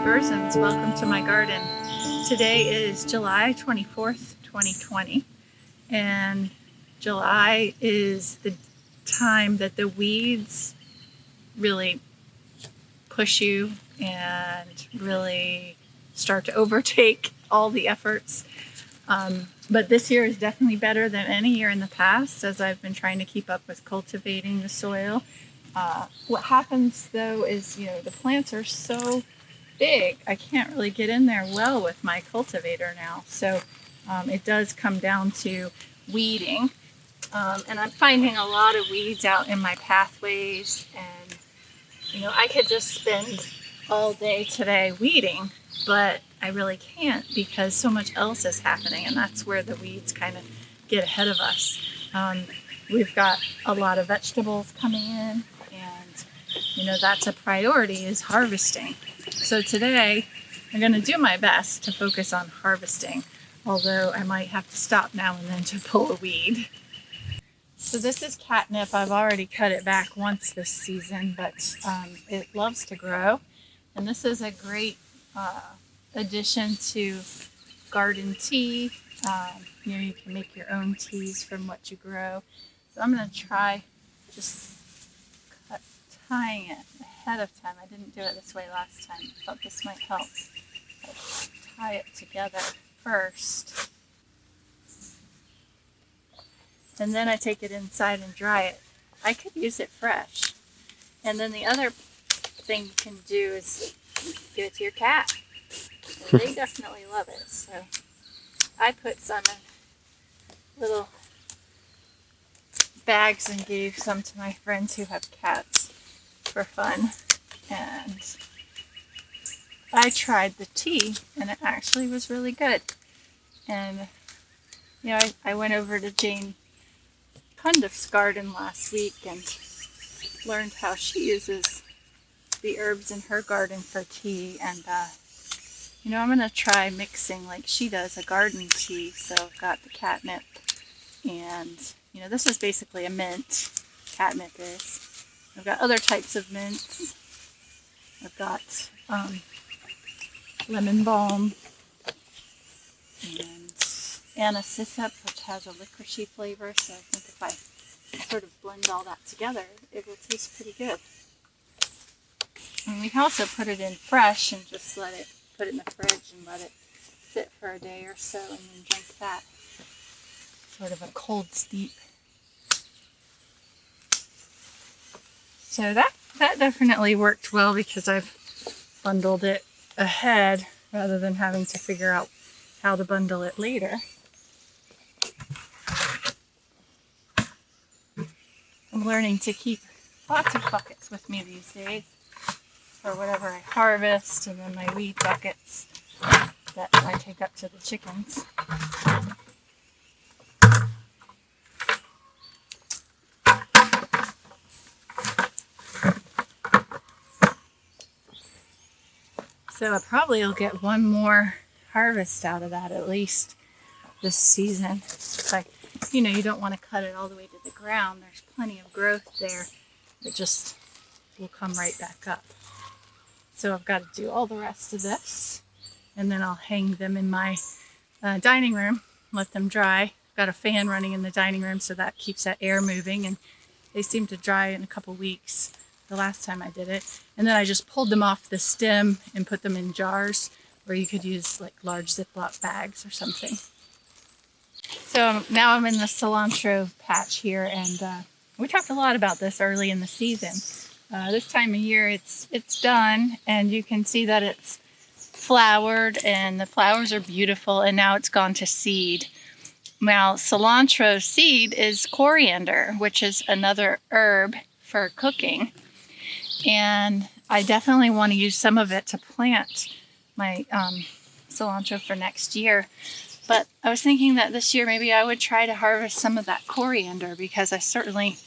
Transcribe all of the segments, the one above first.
Persons, welcome to my garden. Today is July 24th, 2020, and July is the time that the weeds really push you and really start to overtake all the efforts. But this year is definitely better than any year in the past, as I've been trying to keep up with cultivating the soil. What happens though is, the plants are so big, I can't really get in there well with my cultivator now. So it does come down to weeding. And I'm finding a lot of weeds out in my pathways, and I could just spend all day today weeding, but I really can't because so much else is happening, and that's where the weeds kind of get ahead of us. We've got a lot of vegetables coming in, and that's a priority, is harvesting. So today I'm going to do my best to focus on harvesting, although I might have to stop now and then to pull a weed. So this is catnip. I've already cut it back once this season, but it loves to grow. And this is a great addition to garden tea. You can make your own teas from what you grow. So I'm going to try just tying it ahead of time. I didn't do it this way last time. I thought this might help. I'll tie it together first. And then I take it inside and dry it. I could use it fresh. And then the other thing you can do is give it to your cat. And they definitely love it. So I put some in little bags and gave some to my friends who have cats for fun. And I tried the tea, and it actually was really good. And I went over to Jane Cundiff's garden last week and learned how she uses the herbs in her garden for tea. And I'm gonna try mixing like she does a garden tea. So I've got the catnip, and this is basically a mint. Catnip is. I've got other types of mints. I've got lemon balm and aniseseep, which has a licoricey flavor. So I think if I sort of blend all that together, it will taste pretty good. And we can also put it in fresh and just put it in the fridge and let it sit for a day or so, and then drink that. Sort of a cold steep. So that definitely worked well because I've bundled it ahead rather than having to figure out how to bundle it later. I'm learning to keep lots of buckets with me these days for whatever I harvest, and then my weed buckets that I take up to the chickens. So I probably will get one more harvest out of that at least this season. But you don't want to cut it all the way to the ground. There's plenty of growth there. It just will come right back up. So I've got to do all the rest of this, and then I'll hang them in my dining room, let them dry. I've got a fan running in the dining room, so that keeps that air moving, and they seem to dry in a couple weeks the last time I did it. And then I just pulled them off the stem and put them in jars, or you could use like large Ziploc bags or something. So now I'm in the cilantro patch here, and we talked a lot about this early in the season. This time of year it's done, and you can see that it's flowered, and the flowers are beautiful, and now it's gone to seed. Now, cilantro seed is coriander, which is another herb for cooking. And I definitely want to use some of it to plant my cilantro for next year. But I was thinking that this year maybe I would try to harvest some of that coriander, because I certainly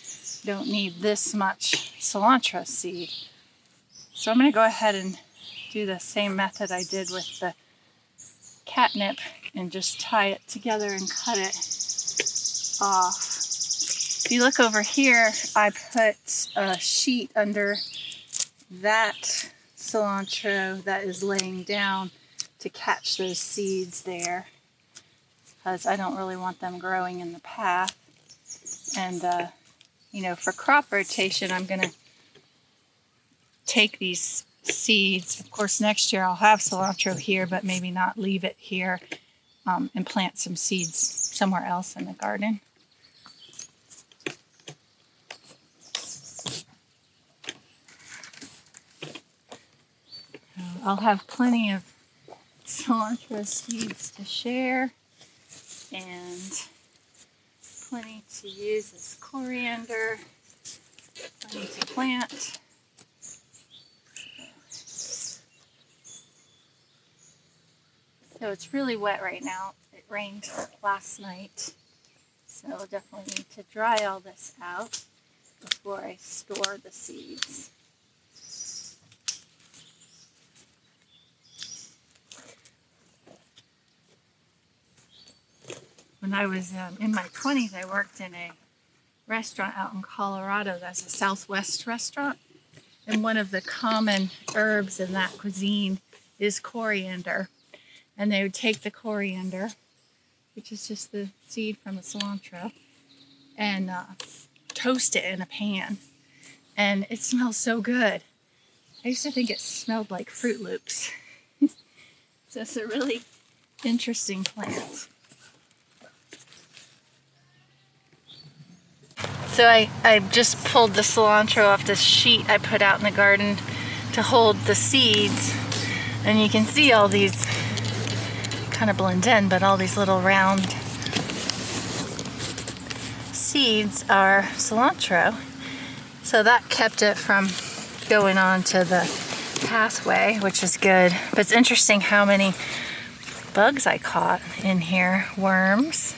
don't need this much cilantro seed. So I'm going to go ahead and do the same method I did with the catnip and just tie it together and cut it off. If you look over here, I put a sheet under that cilantro that is laying down to catch those seeds there, because I don't really want them growing in the path. And you know, for crop rotation, I'm going to take these seeds. Of course, next year I'll have cilantro here, but maybe not leave it here, and plant some seeds somewhere else in the garden. I'll have plenty of cilantro seeds to share, and plenty to use as coriander, plenty to plant. So it's really wet right now. It rained last night, so I'll definitely need to dry all this out before I store the seeds. When I was in my 20s, I worked in a restaurant out in Colorado. That's a Southwest restaurant. And one of the common herbs in that cuisine is coriander. And they would take the coriander, which is just the seed from the cilantro, and toast it in a pan. And it smells so good. I used to think it smelled like Fruit Loops. So it's a really interesting plant. So I just pulled the cilantro off this sheet I put out in the garden to hold the seeds. And you can see all these kind of blend in, but all these little round seeds are cilantro. So that kept it from going on to the pathway, which is good. But it's interesting how many bugs I caught in here, worms.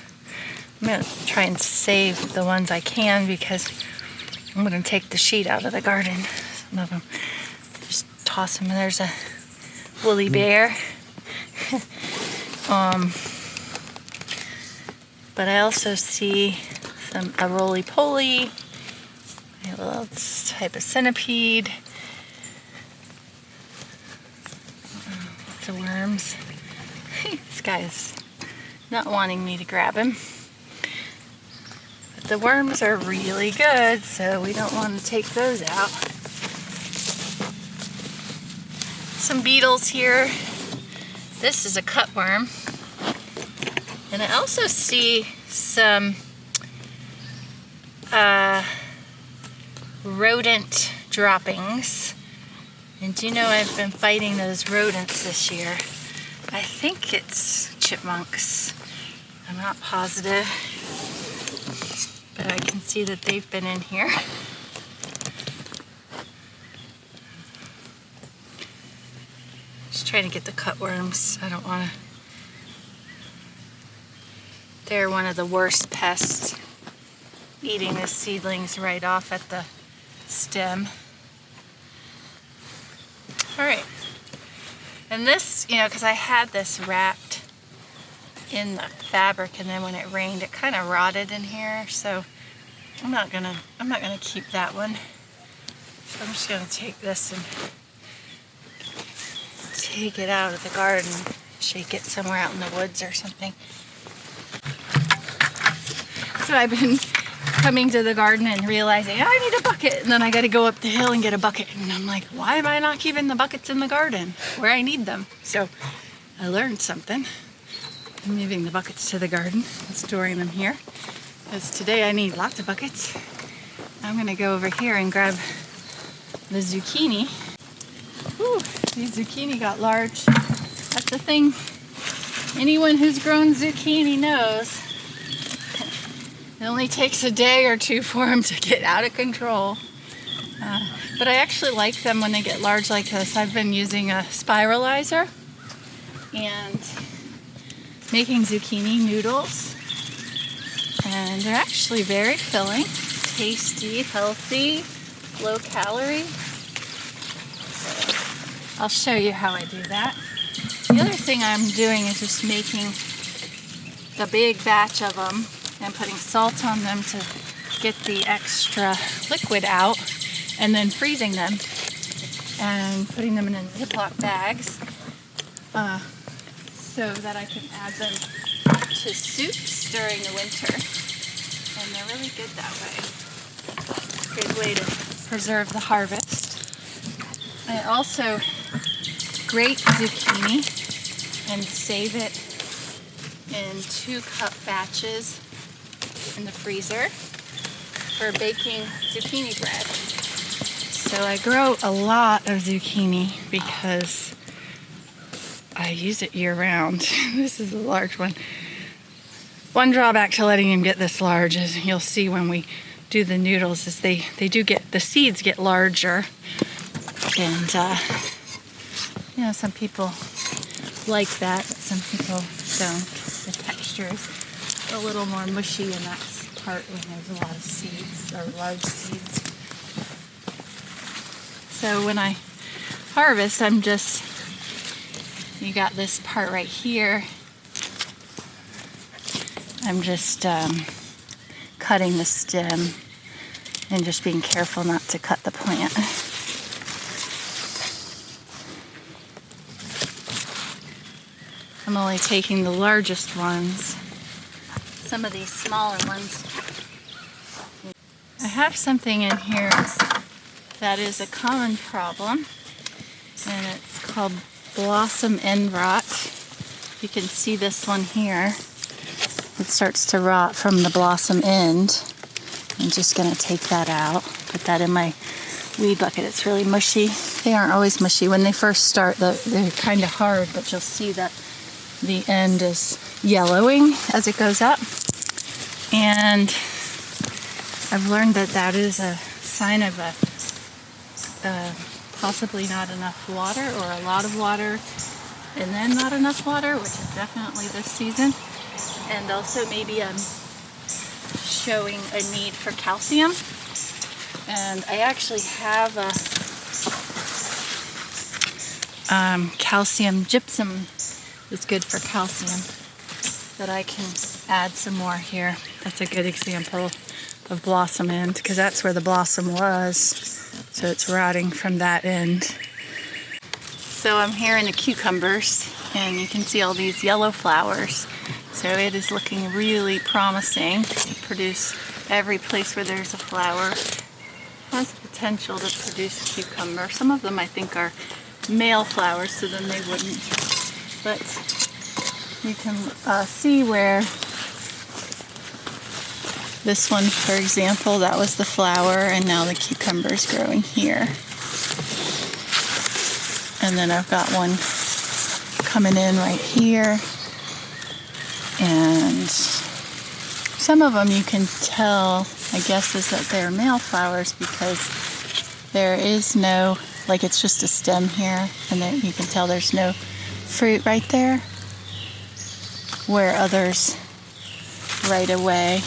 I'm going to try and save the ones I can because I'm going to take the sheet out of the garden. Some of them, just toss them. And there's a woolly bear. But I also see a roly-poly, a little type of centipede, lots of worms. This guy is not wanting me to grab him. But the worms are really good, so we don't want to take those out. Some beetles here. This is a cutworm. And I also see some rodent droppings. And do you know I've been fighting those rodents this year? I think it's chipmunks. I'm not positive. But I can see that they've been in here. Just trying to get the cutworms. I don't want to. They're one of the worst pests, eating the seedlings right off at the stem. All right. And this, you know, because I had this wrapped in the fabric, and then when it rained, it kind of rotted in here. So I'm not gonna keep that one. So I'm just gonna take this and take it out of the garden, shake it somewhere out in the woods or something. So I've been coming to the garden and realizing I need a bucket, and then I got to go up the hill and get a bucket, and I'm like, why am I not keeping the buckets in the garden where I need them? So I learned something. I'm moving the buckets to the garden and storing them here, because today I need lots of buckets. I'm going to go over here and grab the zucchini. Whew, these zucchini got large. That's the thing anyone who's grown zucchini knows. It only takes a day or two for them to get out of control. But I actually like them when they get large like this. I've been using a spiralizer and making zucchini noodles. And they're actually very filling, tasty, healthy, low calorie. So I'll show you how I do that. The other thing I'm doing is just making a big batch of them and putting salt on them to get the extra liquid out, and then freezing them. and putting them in Ziploc bags so that I can add them to soups during the winter. And they're really good that way. Good way to preserve the harvest. I also grate zucchini and save it in 2-cup batches in the freezer for baking zucchini bread. So I grow a lot of zucchini because I use it year round. This is a large one. One drawback to letting them get this large is you'll see when we do the noodles is they do get, the seeds get larger. And some people like that, but some people don't. The texture is a little more mushy, and that's part when there's a lot of seeds, or large seeds. So when I harvest, you got this part right here. I'm just cutting the stem and just being careful not to cut the plant. I'm only taking the largest ones. Some of these smaller ones. I have something in here that is a common problem, and it's called blossom end rot. You can see this one here. It starts to rot from the blossom end. I'm just going to take that out, put that in my weed bucket. It's really mushy. They aren't always mushy. When they first start, they're kind of hard, but you'll see that the end is yellowing as it goes up. And I've learned that is a sign of possibly not enough water, or a lot of water and then not enough water, which is definitely this season. And also maybe I'm showing a need for calcium. And I actually have a calcium gypsum. It's good for calcium, that I can add some more here. That's a good example of blossom end, because that's where the blossom was. So it's rotting from that end. So I'm here in the cucumbers, and you can see all these yellow flowers. So it is looking really promising to produce. Every place where there's a flower has the potential to produce a cucumber. Some of them I think are male flowers, so then they wouldn't. But you can see where this one, for example, that was the flower, and now the cucumber is growing here. And then I've got one coming in right here. And some of them you can tell, I guess, is that they're male flowers because there is no, like, it's just a stem here, and then you can tell there's no fruit right there, where others right away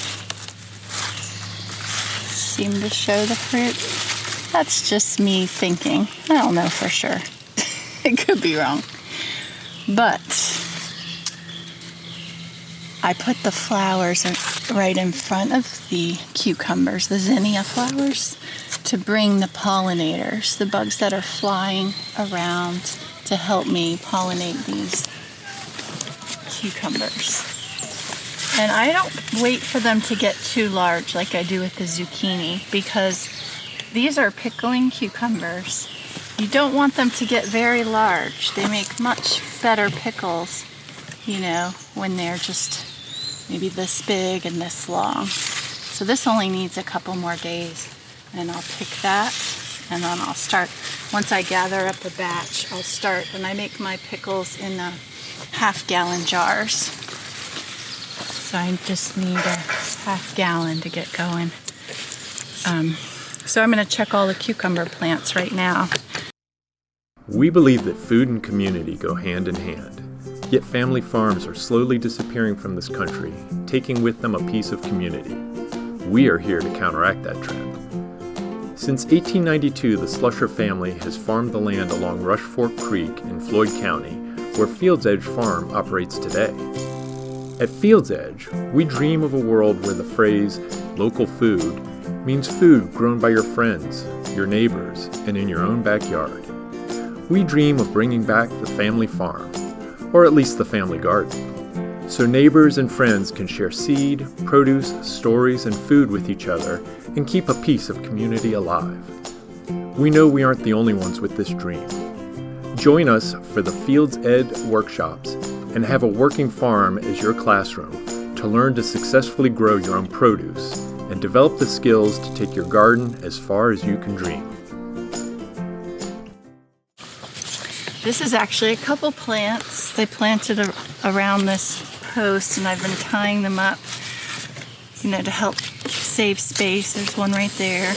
seem to show the fruit. That's just me thinking. I don't know for sure. It could be wrong. But I put the flowers right in front of the cucumbers, the zinnia flowers, to bring the pollinators, the bugs that are flying around, to help me pollinate these cucumbers. And I don't wait for them to get too large like I do with the zucchini, because these are pickling cucumbers. You don't want them to get very large. They make much better pickles, when they're just maybe this big and this long. So this only needs a couple more days, and I'll pick that, and then I'll start. Once I gather up a batch, I'll start, and I make my pickles in 1/2-gallon jars. So I just need a 1/2 gallon to get going. So I'm going to check all the cucumber plants right now. We believe that food and community go hand in hand. Yet family farms are slowly disappearing from this country, taking with them a piece of community. We are here to counteract that trend. Since 1892, the Slusher family has farmed the land along Rush Fork Creek in Floyd County, where Fields Edge Farm operates today. At Fields Edge, we dream of a world where the phrase local food means food grown by your friends, your neighbors, and in your own backyard. we dream of bringing back the family farm, or at least the family garden, so neighbors and friends can share seed, produce, stories, and food with each other and keep a piece of community alive. We know we aren't the only ones with this dream. Join us for the Fields Ed workshops and have a working farm as your classroom to learn to successfully grow your own produce and develop the skills to take your garden as far as you can dream. This is actually a couple plants. They planted around this post, and I've been tying them up, to help save space. There's one right there.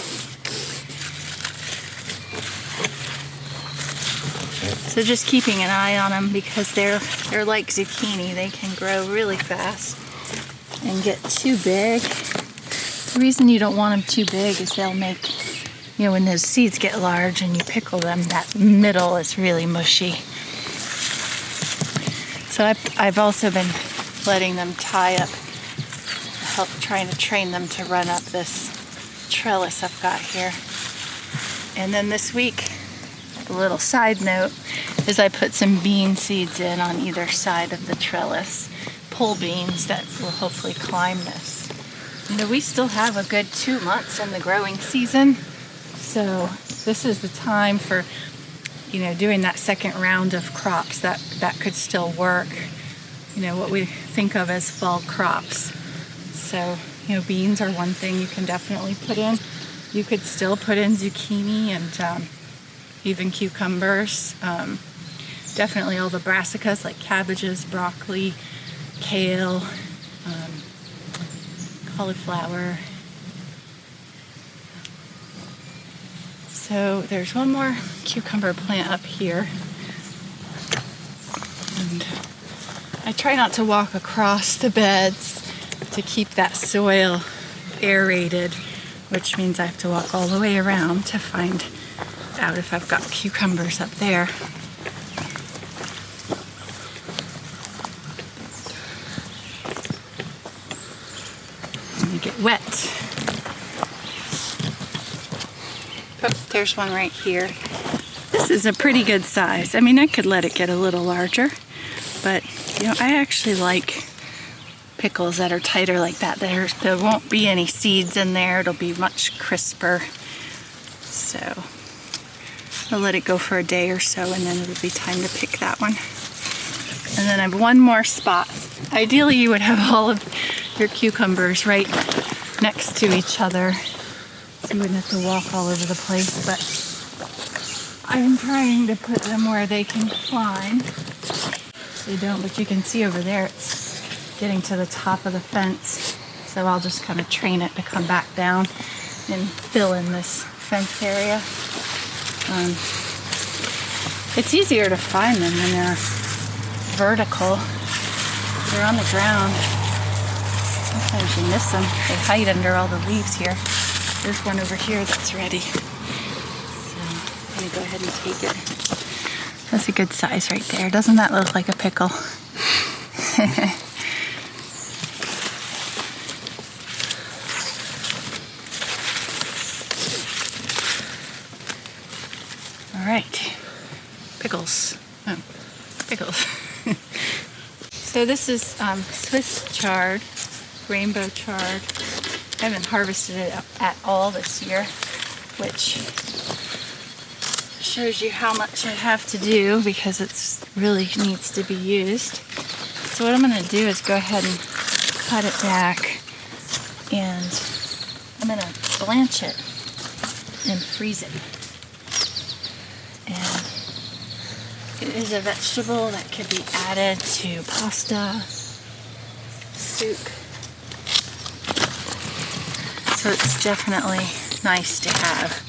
So just keeping an eye on them because they're like zucchini. They can grow really fast and get too big. The reason you don't want them too big is they'll make, when those seeds get large and you pickle them, that middle is really mushy. So I've also been letting them tie up, trying to train them to run up this trellis I've got here. And then this week, a little side note, is I put some bean seeds in on either side of the trellis, pole beans that will hopefully climb this. We still have a good 2 months in the growing season, so this is the time for, doing that second round of crops that could still work, what we think of as fall crops. So, beans are one thing you can definitely put in. You could still put in zucchini and even cucumbers. Definitely all the brassicas like cabbages, broccoli, kale, cauliflower. So there's one more cucumber plant up here. And I try not to walk across the beds to keep that soil aerated, which means I have to walk all the way around to find out if I've got cucumbers up there. And they get wet. Oh, there's one right here. This is a pretty good size. I could let it get a little larger, but I actually like pickles that are tighter like that. There won't be any seeds in there. It'll be much crisper. So I'll let it go for a day or so, and then it'll be time to pick that one. And then I have one more spot. Ideally, you would have all of your cucumbers right next to each other, so you wouldn't have to walk all over the place, but I'm trying to put them where they can climb. They don't, but you can see over there it's getting to the top of the fence, so I'll just kind of train it to come back down and fill in this fence area. It's easier to find them when they're vertical. If they're on the ground, sometimes you miss them. They hide under all the leaves here. There's one over here that's ready. So I'm going to go ahead and take it. That's a good size right there. Doesn't that look like a pickle? All right. Pickles. Oh, pickles. So this is Swiss chard, rainbow chard. I haven't harvested it at all this year, which shows you how much I have to do because it really needs to be used. So what I'm going to do is go ahead and cut it back, and I'm going to blanch it and freeze it. And it is a vegetable that could be added to pasta, soup. So it's definitely nice to have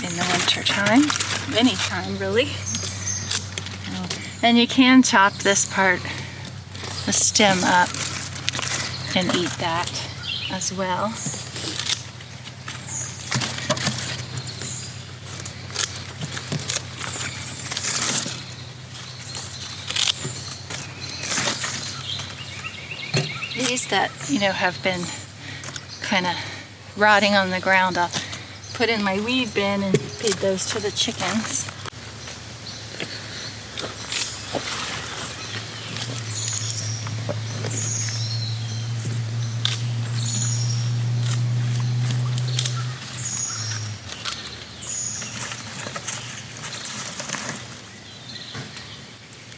in the winter time, any time really. And you can chop this part, the stem, up and eat that as well. These that, have been kind of rotting on the ground, I'll put in my weed bin and feed those to the chickens.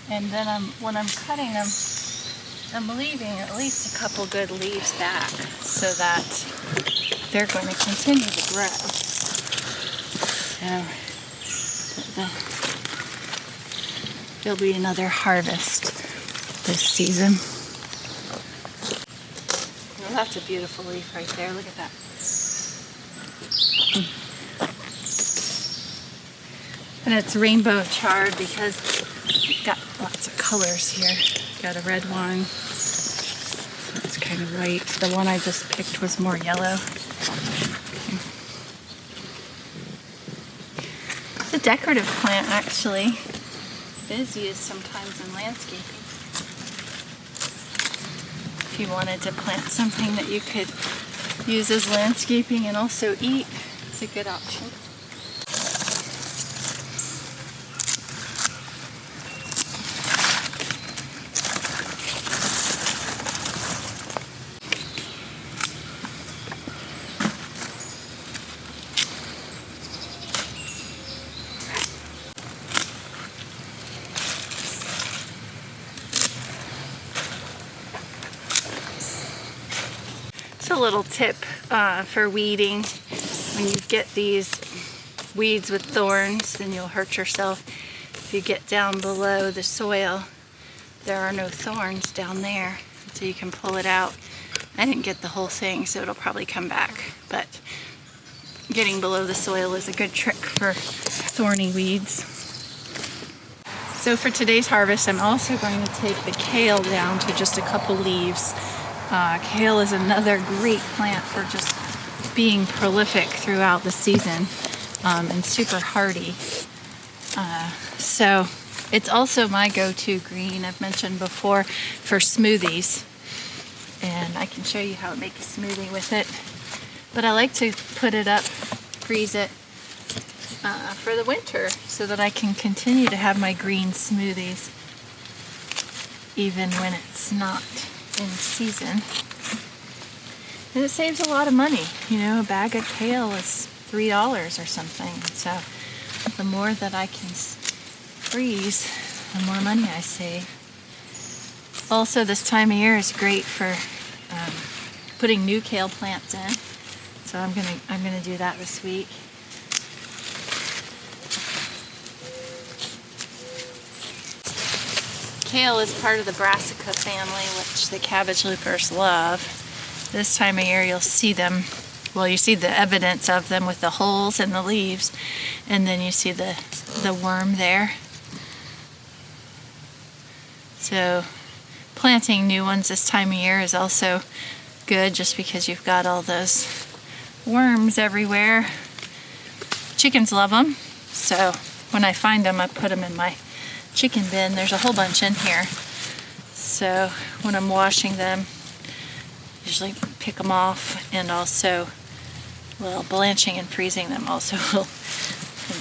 And then when I'm cutting them, I'm leaving at least a couple good leaves back so that they're going to continue to grow. So there'll be another harvest this season. Well, that's a beautiful leaf right there. Look at that. And it's rainbow chard because it's got lots of colors here. Got a red one. It's kind of white. The one I just picked was more yellow. It's a decorative plant, actually. It is used sometimes in landscaping. If you wanted to plant something that you could use as landscaping and also eat, it's a good option. A little tip for weeding. When you get these weeds with thorns, then you'll hurt yourself. If you get down below the soil, there are no thorns down there, so you can pull it out. I didn't get the whole thing, so it'll probably come back, but getting below the soil is a good trick for thorny weeds. So for today's harvest, I'm also going to take the kale down to just a couple leaves. Kale is another great plant for just being prolific throughout the season and super hardy. So it's also my go-to green, I've mentioned before, for smoothies. And I can show you how to make a smoothie with it. But I like to put it up, freeze it for the winter so that I can continue to have my green smoothies even when it's not in season. And it saves a lot of money. You know, a bag of kale is $3 or something. So the more that I can freeze, the more money I save. Also, this time of year is great for putting new kale plants in. So I'm gonna do that this week. Kale is part of the brassica family, which the cabbage loopers love. This time of year you'll see them, well, you see the evidence of them with the holes in the leaves, and then you see the worm there. So planting new ones this time of year is also good just because you've got all those worms everywhere. Chickens love them, so when I find them I put them in my chicken bin. There's a whole bunch in here, so when I'm washing them, usually pick them off, and also, well, blanching and freezing them also will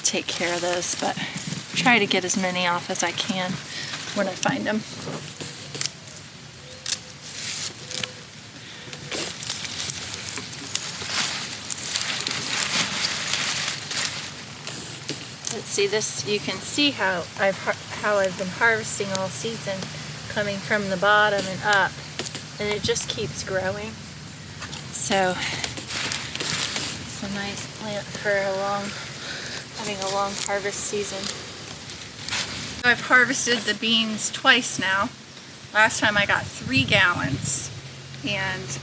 take care of those, but try to get as many off as I can when I find them. Let's see this. You can see how I've been harvesting all season, coming from the bottom and up, and it just keeps growing. So it's a nice plant for having a long harvest season. I've harvested the beans twice now. Last time I got 3 gallons, and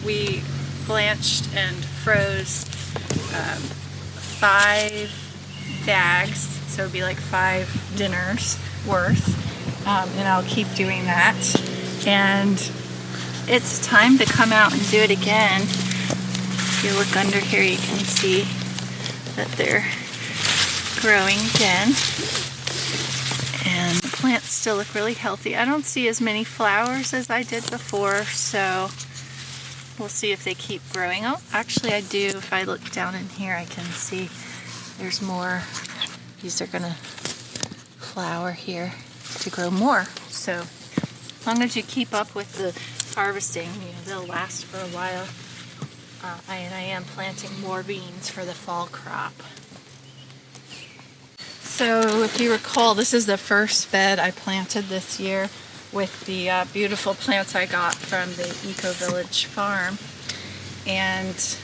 we blanched and froze 5 bags, so it'd be like 5 dinners worth, and I'll keep doing that. And it's time to come out and do it again. If you look under here, you can see that they're growing again, and the plants still look really healthy. I don't see as many flowers as I did before, so We'll see if they keep growing. Oh, actually I do. If I look down in here, I can see there's more. These are gonna flower here to grow more. So as long as you keep up with the harvesting, they'll last for a while. I am planting more beans for the fall crop. So if you recall, this is the first bed I planted this year with the beautiful plants I got from the Eco Village farm. And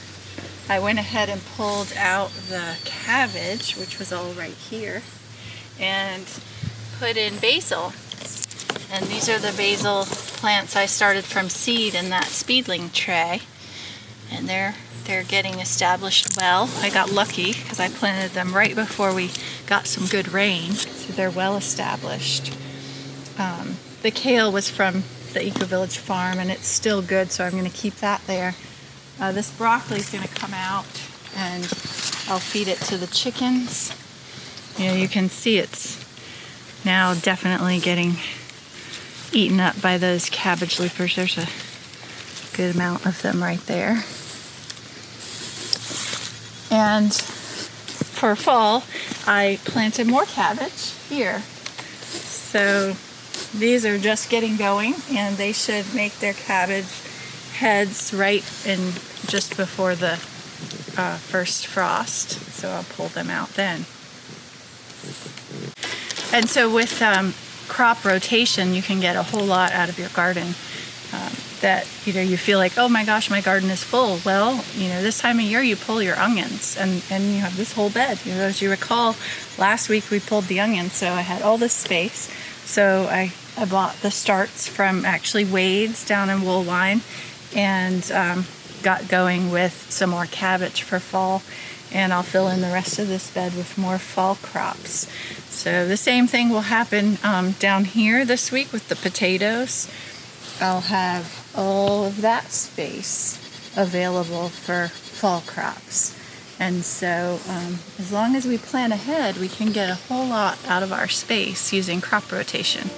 I went ahead and pulled out the cabbage, which was all right here, and put in basil. And these are the basil plants I started from seed in that speedling tray. And they're getting established well. I got lucky because I planted them right before we got some good rain, so they're well established. The kale was from the Eco Village farm, and it's still good, so I'm going to keep that there. This broccoli is going to come out, and I'll feed it to the chickens. You can see it's now definitely getting eaten up by those cabbage loopers. There's a good amount of them right there. And for fall, I planted more cabbage here. So these are just getting going, and they should make their cabbage heads right in just before the first frost. So I'll pull them out then. And so with crop rotation, you can get a whole lot out of your garden. That you feel like, oh my gosh, my garden is full. Well, this time of year you pull your onions, and you have this whole bed. As you recall, last week we pulled the onions, so I had all this space. So I bought the starts from actually Wade's down in Woolwine, and got going with some more cabbage for fall. And I'll fill in the rest of this bed with more fall crops. So the same thing will happen down here this week with the potatoes. I'll have all of that space available for fall crops. And so as long as we plan ahead, we can get a whole lot out of our space using crop rotation.